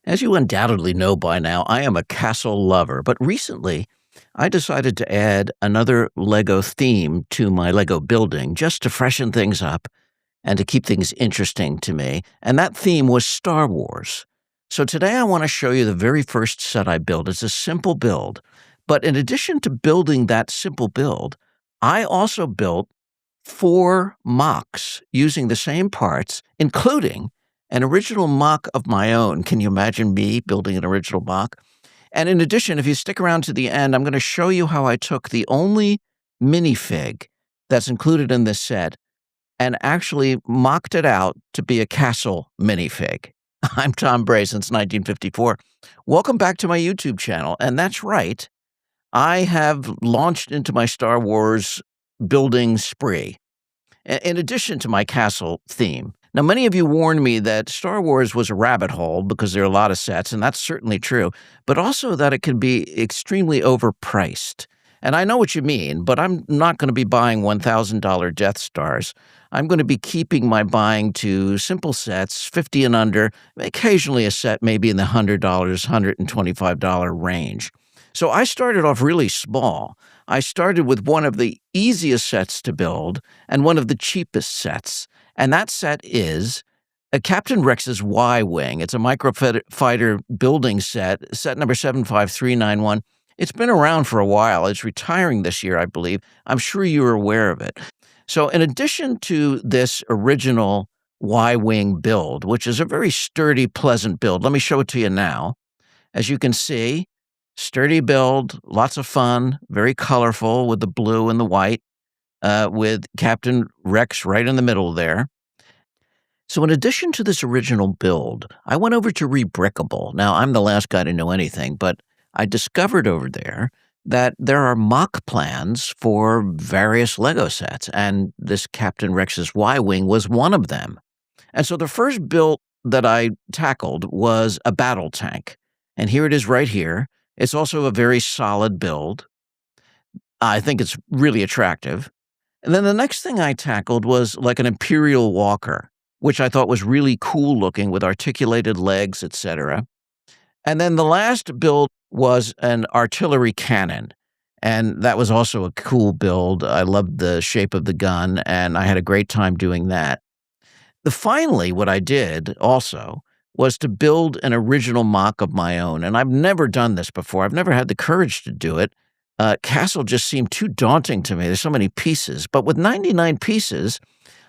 As you undoubtedly know by now, I am a castle lover, but recently I decided to add another Lego theme to my Lego building just to freshen things up and to keep things interesting to me. And that theme was Star Wars. So today I want to show you the very first set I built. It's a simple build. But in addition to building that simple build, I also built 4 mocks using the same parts, including an original mock of my own. Can you imagine me building an original mock? And in addition, if you stick around to the end, I'm going to show you how I took the only minifig that's included in this set and actually mocked it out to be a castle minifig. I'm Tom Bray since 1954. Welcome back to my YouTube channel. And that's right, I have launched into my Star Wars building spree, in addition to my castle theme. Now, many of you warned me that Star Wars was a rabbit hole because there are a lot of sets, and that's certainly true, but also that it can be extremely overpriced. And I know what you mean, but I'm not going to be buying $1,000 Death Stars. I'm going to be keeping my buying to simple sets, 50 and under, occasionally a set maybe in the $100, $125 range. So I started off really small. I started with one of the easiest sets to build and one of the cheapest sets. And that set is a Captain Rex's Y-Wing. It's a microfighter building set, set number 75391. It's been around for a while. It's retiring this year, I believe. I'm sure you're aware of it. So in addition to this original Y-Wing build, which is a very sturdy, pleasant build, let me show it to you now. As you can see, sturdy build, lots of fun, very colorful with the blue and the white, with Captain Rex right in the middle there. So in addition to this original build, I went over to Rebrickable. Now, I'm the last guy to know anything, but I discovered over there that there are mock plans for various Lego sets, and this Captain Rex's Y-Wing was one of them. And so the first build that I tackled was a battle tank. And here it is right here. It's also a very solid build. I think it's really attractive. And then the next thing I tackled was like an Imperial Walker, which I thought was really cool looking with articulated legs, etc. And then the last build was an artillery cannon. And that was also a cool build. I loved the shape of the gun, and I had a great time doing that. Finally, what I did also was to build an original mock of my own. And I've never done this before. I've never had the courage to do it. Castle just seemed too daunting to me. There's so many pieces. But with 99 pieces,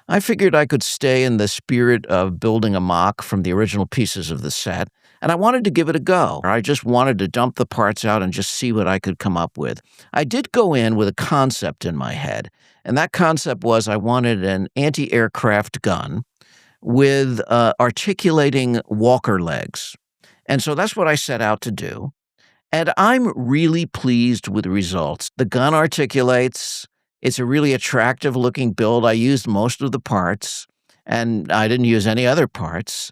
I figured I could stay in the spirit of building a mock from the original pieces of the set. And I wanted to give it a go. I just wanted to dump the parts out and just see what I could come up with. I did go in with a concept in my head. And that concept was I wanted an anti-aircraft gun with articulating walker legs. And so that's what I set out to do. And I'm really pleased with the results. The gun articulates. It's a really attractive looking build. I used most of the parts, and I didn't use any other parts.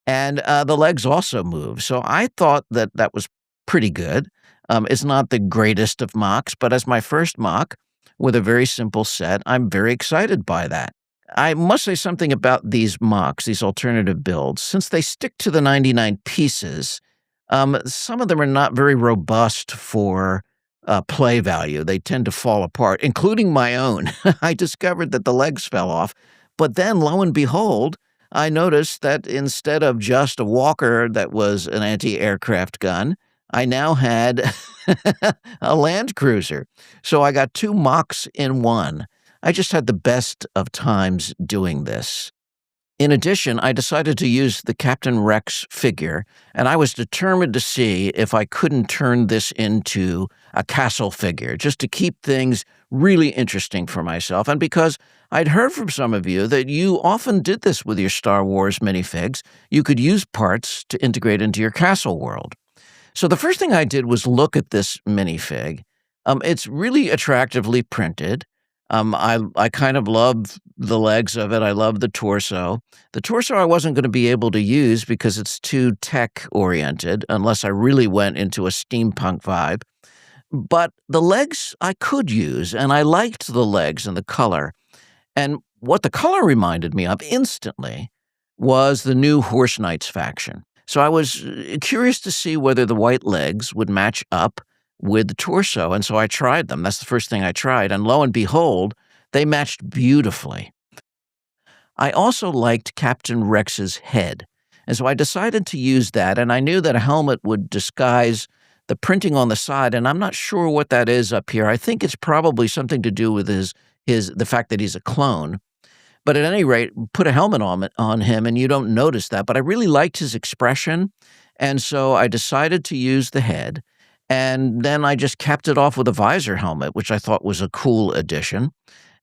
And the legs also move. So I thought that that was pretty good. It's not the greatest of mocks, but as my first mock with a very simple set, I'm very excited by that. I must say something about these mocks, these alternative builds. Since they stick to the 99 pieces, some of them are not very robust for play value. They tend to fall apart, including my own. I discovered that the legs fell off, but then lo and behold, I noticed that instead of just a walker that was an anti-aircraft gun, I now had a land cruiser. So I got 2 mocks in one. I just had the best of times doing this. In addition, I decided to use the Captain Rex figure, and I was determined to see if I couldn't turn this into a castle figure, just to keep things really interesting for myself. And because I'd heard from some of you that you often did this with your Star Wars minifigs, you could use parts to integrate into your castle world. So the first thing I did was look at this minifig. It's really attractively printed. I kind of love the legs of it. I love the torso. The torso I wasn't going to be able to use because it's too tech-oriented, unless I really went into a steampunk vibe. But the legs I could use, and I liked the legs and the color. And what the color reminded me of instantly was the new Horse Knights faction. So I was curious to see whether the white legs would match up with the torso, and so I tried them. That's the first thing I tried, and lo and behold, they matched beautifully. I also liked Captain Rex's head, and so I decided to use that, and I knew that a helmet would disguise the printing on the side, and I'm not sure what that is up here. I think it's probably something to do with his the fact that he's a clone. But at any rate, put a helmet on him and you don't notice that, but I really liked his expression, and so I decided to use the head, and then I just capped it off with a visor helmet, which I thought was a cool addition,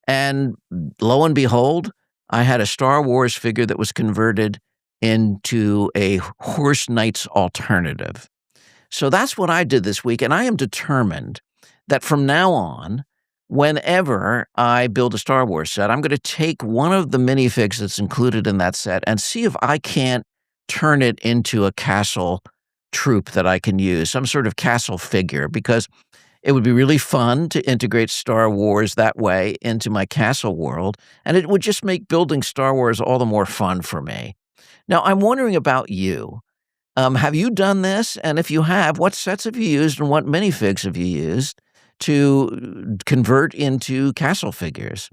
and lo and behold, I had a Star Wars figure that was converted into a Horse Knights alternative. So that's what I did this week, and I am determined that from now on, whenever I build a Star Wars set, I'm gonna take one of the minifigs that's included in that set and see if I can't turn it into a castle troop that I can use, some sort of castle figure, because it would be really fun to integrate Star Wars that way into my castle world, and it would just make building Star Wars all the more fun for me. Now, I'm wondering about you. Have you done this? And if you have, what sets have you used and what minifigs have you used to convert into castle figures?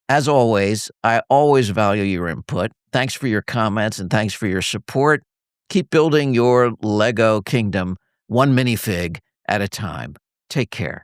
As always, I always value your input. Thanks for your comments and thanks for your support. Keep building your Lego kingdom one minifig at a time. Take care.